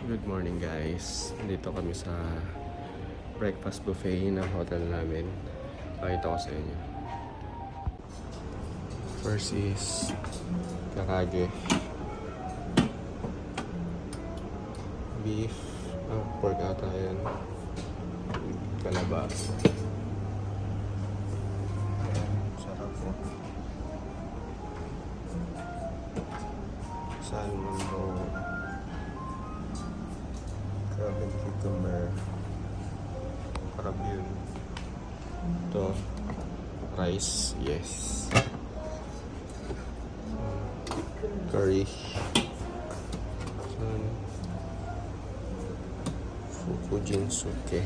Good morning guys. Dito kami sa breakfast buffet ng hotel namin. Pakita ko sa inyo. First is kakage. Beef. Pork ata yan. Kalabasa. Sarap po. Salmon roll. Crab and cucumber. Crab yun. Ito. Rice. Yes. Curry. Fujinsuke.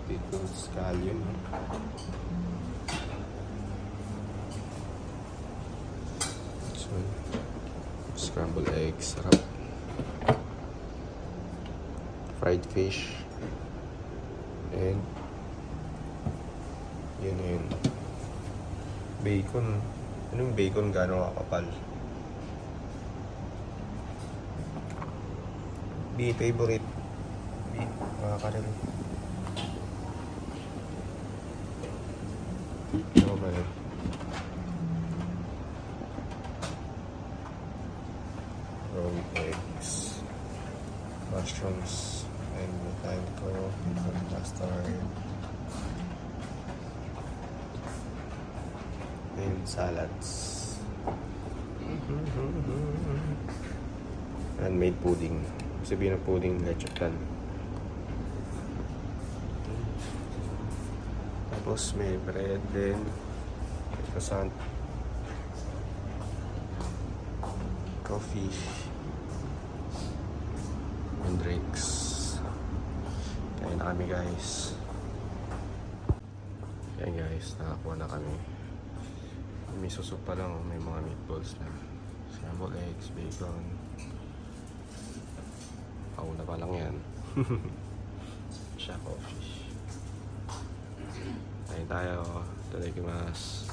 Dito scallion. So, scrambled eggs. Sarap. Fried fish. And yun. Bacon. Anong bacon gano'ng kakapal? Favorite. Makakarin. Ano ba yun? Raw eggs. Mushrooms. And mechanical. Mustard. And salads. And made pudding. Sabihin ng pudding lechotan. Tapos may bread din, croissant, coffee, and drinks. Kaya na kami guys. Kaya guys, nakakuha na kami. May susok pa lang, may mga meatballs na. Scrambled eggs, bacon. Pauna pa lang yan. Shack of fish. Kain tayo. Itadakimasu.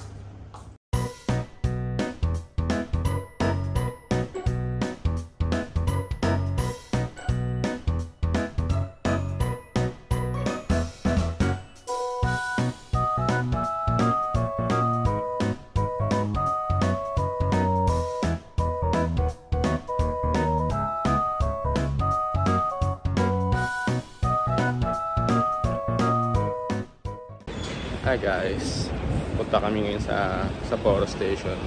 Hi guys, punta kami ngayon sa Sapporo Station.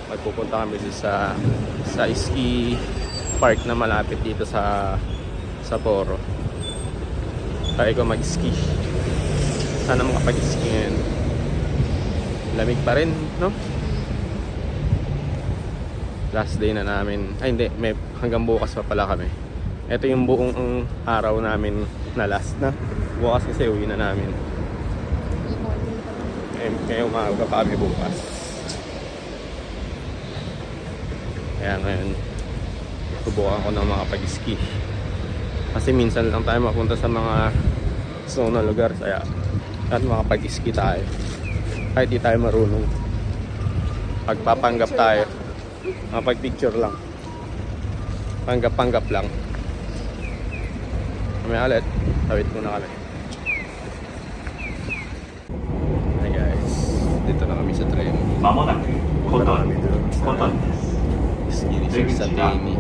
Magpupunta kami sa ski park na malapit dito sa Sapporo. Try ko mag-ski. Sana makapag-ski ngayon. Lamig pa rin, no? Last day na namin. Ay hindi, may hanggang bukas pa pala kami. Ito yung buong araw namin na last na. Bukas kasi uwi na namin. Kaya umaga pa kami bukas. Kaya ngayon subukan ko ng mga pag-ski. Kasi minsan lang tayo mapunta sa mga snow na lugar. Kaya at makapag-ski tayo. Kahit di tayo marunong. Pagpapanggap tayo. Mapag-picture lang. Panggap-panggap lang. Kami ulit. Tawid muna kami. Dito na kami sa train. Punta kami doon sa ski resort sa Teini.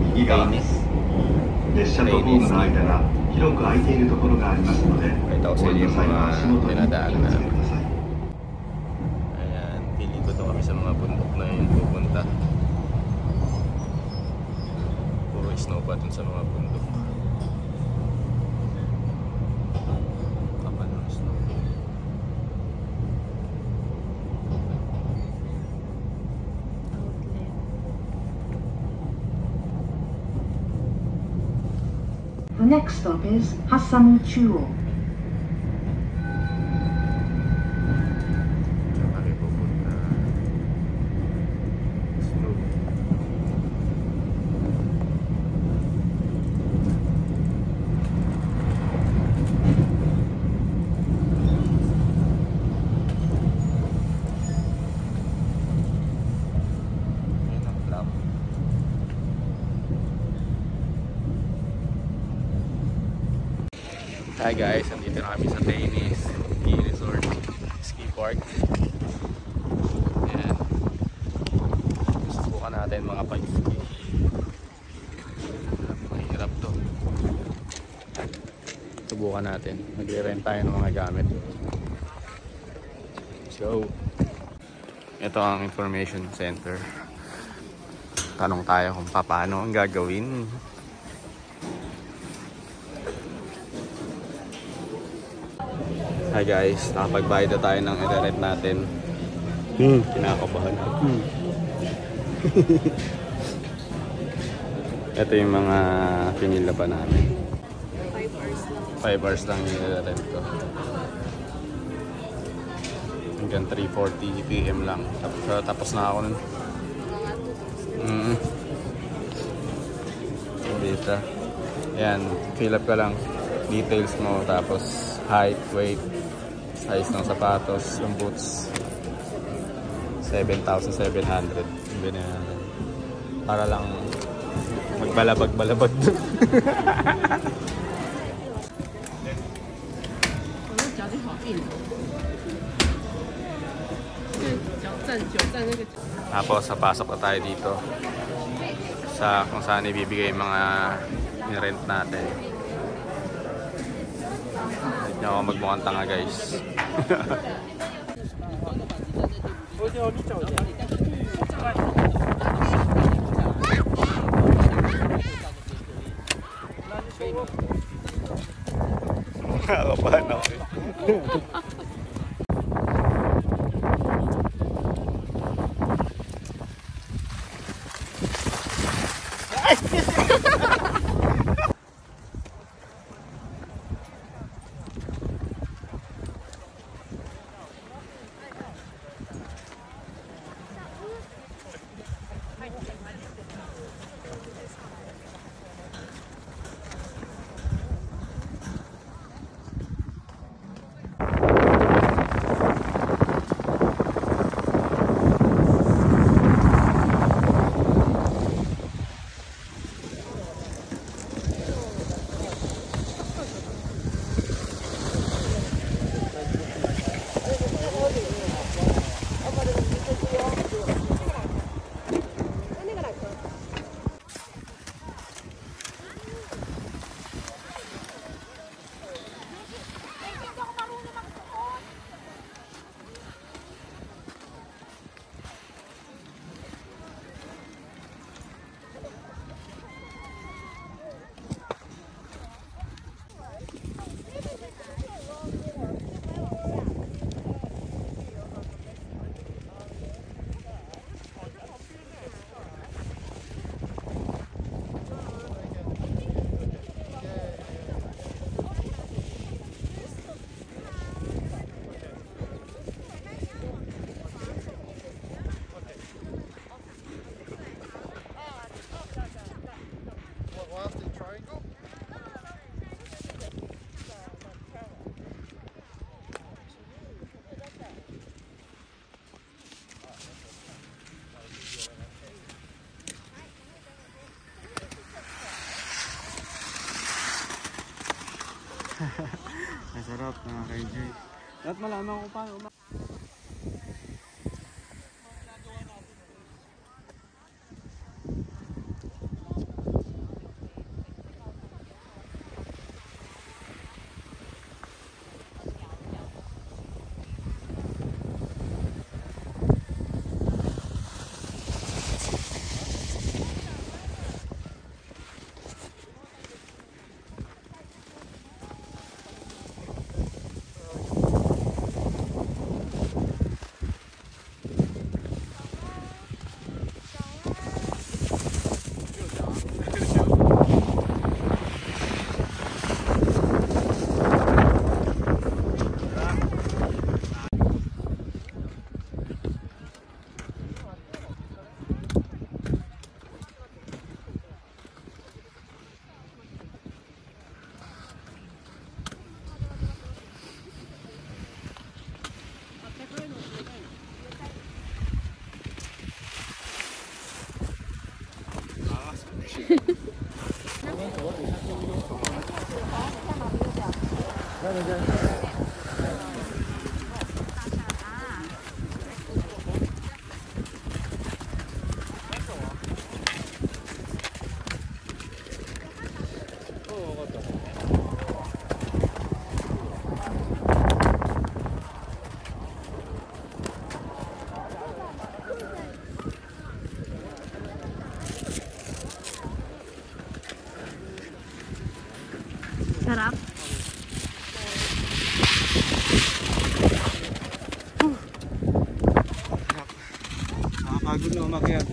列車とホームの間が広く空いているところがありますので、Pakita ko sa inyo yung mga dinadaanan namin. Ayan, piling ko to kami sa mga bundok na yun pupunta. Puro snow pa dun sa mga bundok. Kapal ng snow. The next stop is Hassan Chuo. Hi guys, nandito na kami sa Tennis Ski Resort Ski Park. Ayan. Susubukan natin mga pag-ski. Mahirap to. Subukan natin. Magre-rent tayo ng mga gamit. So, ito ang information center. Tanong tayo kung paano ang gagawin. Hi guys, nakapagbayad na tayo ng i-rent natin. Kinakabahan ako. Ito yung mga pinila pa namin. 5 hours lang yung i-rent ko. Hanggang 3:40 PM lang. Tapos na ako nun. Dito. Ayan, fill up ka lang. Details mo, tapos height, weight, size ng sapatos, yung boots. 7,700. Para lang magbalabag-balabag doon. Tapos sapasok na tayo dito sa kung saan ibibigay yung mga ni-rent natin. Hindi niyo ako magmukhang tanga guys. Nakakabahan ako eh. Masarap mga ka-enjoy. At malaman ko paano. Sarap. Nakakagod na umakyat.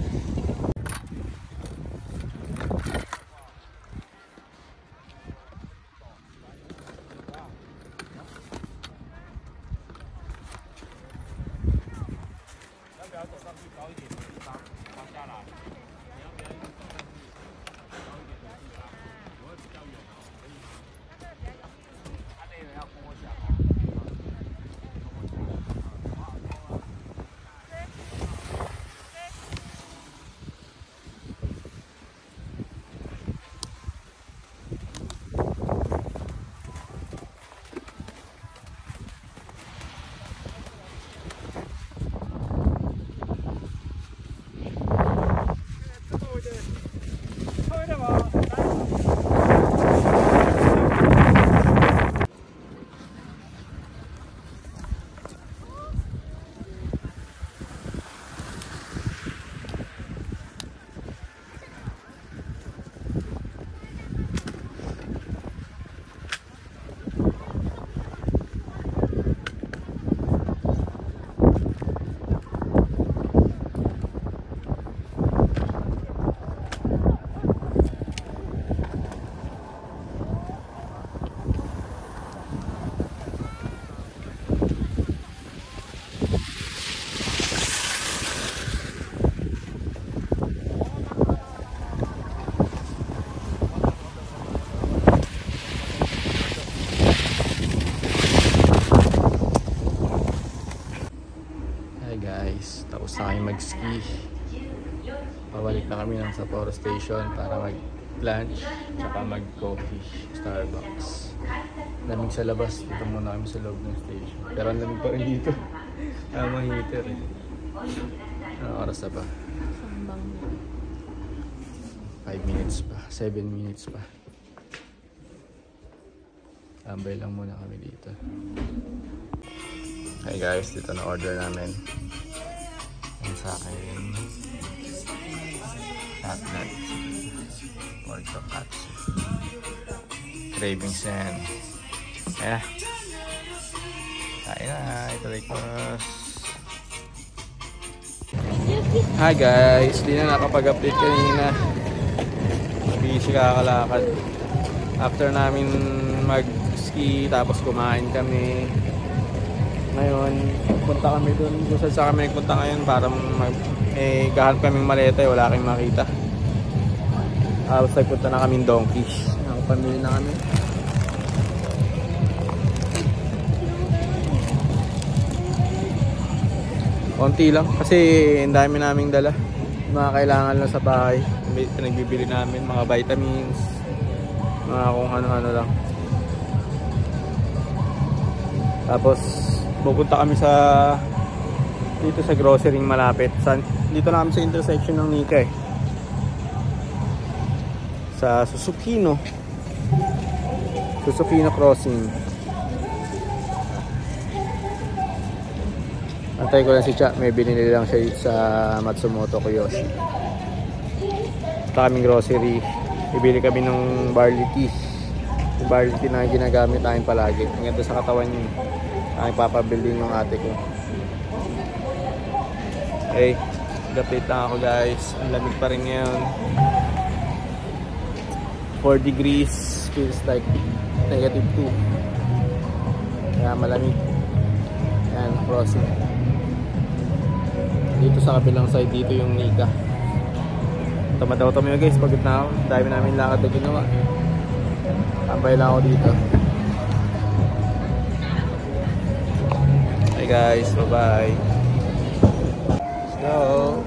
Tapos na kami mag-ski. Pabalik na kami ng Sapporo Station para mag-lunch tsaka mag-coffee Starbucks. Lamig sa labas. Dito muna kami sa loob ng station. Pero ang lamig pa rin dito. Mga heater eh. Anong oras na ba? 5 minutes pa. 7 minutes pa. Tambay lang muna kami dito. Hey guys, dito na order namin. Yan sa akin. Hotdog. Pork katsu. Cravings yan. Kaya. Kain na. Ito request. Hi guys. Di na nakapag-update kanina. Busy kakalakad. After namin mag-ski, tapos kumain kami. Ngayon, punta kami dun kung saan kami nagpunta ngayon para gahanap kaming maleta, wala kaming makita. Tapos nagpunta na kaming Donkeys. Nakapamili na kami. Konti lang kasi ang dami naming dala. Mga kailangan lang sa bahay. Pinagbibili namin mga vitamins, mga kung ano-ano lang. Tapos pupunta kami dito sa grocery malapit. Dito na kami sa intersection ng Nika eh. Sa Susukino Crossing. Antay ko lang si Cha. May binili lang siya dito sa Matsumoto Kiyoshi. Punta kaming grocery. Ibili kami ng barley tea. Yung barley tea na ginagamit namin palagi. Ang ganda sa katawan yun. Ang ipapabili ng ate ko. Okay, update lang ako guys. Ang lamig pa rin ngayon. 4 degrees. Feels like -2. Kaya malamig. Yan, crossing. Dito sa kabilang side, dito yung Nika. Tumadaw kami guys. Pagod na ako. Dami namin lakad na ginawa. Tambay lang ako dito. Guys, bye bye. Let's go.